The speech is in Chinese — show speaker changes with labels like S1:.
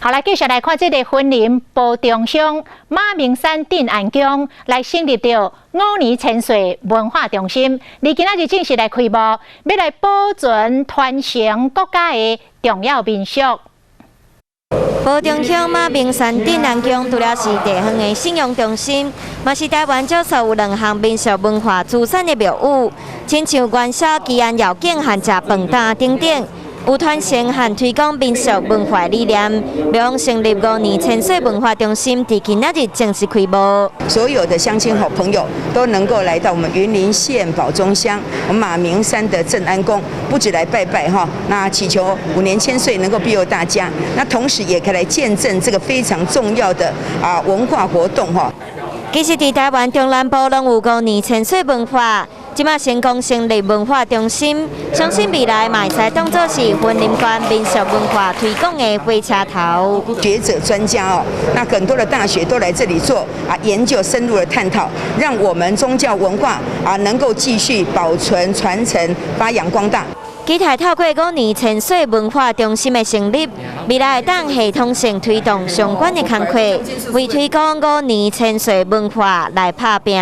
S1: 好，来继续来看这个婚林埔中乡马明山镇安宫来成立着5年千岁文化中心，而今仔日正式来开幕，要来保存传承国家的重要民俗。
S2: 埔中乡马明山镇安宫除了是地方的信用中心，嘛是台湾少数有2项民俗文化资产的庙宇，亲像元宵、祈安绕境和食饭担等等。 有传承和推广民俗文化理念，并成立5年千岁文化中心，在今仔日正式开幕。
S3: 所有的乡亲好朋友都能够来到我们云林县宝中乡我们马明山的镇安宫，不止来拜拜哈，那祈求5年千岁能够庇佑大家，那同时也可以来见证这个非常重要的文化活动哈。
S2: 其实，在台湾中南部拢有5年千岁文化。 即马成功成立文化中心，相信未来嘛会使当作是云林县民俗文化推广的火车头。
S3: 学者专家哦，那很多的大学都来这里做研究，深入的探讨，让我们宗教文化能够继续保存、传承、发扬光大。
S2: 期待透过5年千岁文化中心的成立，未来会当系统性推动相关的工作，为推广5年千岁文化来打拼。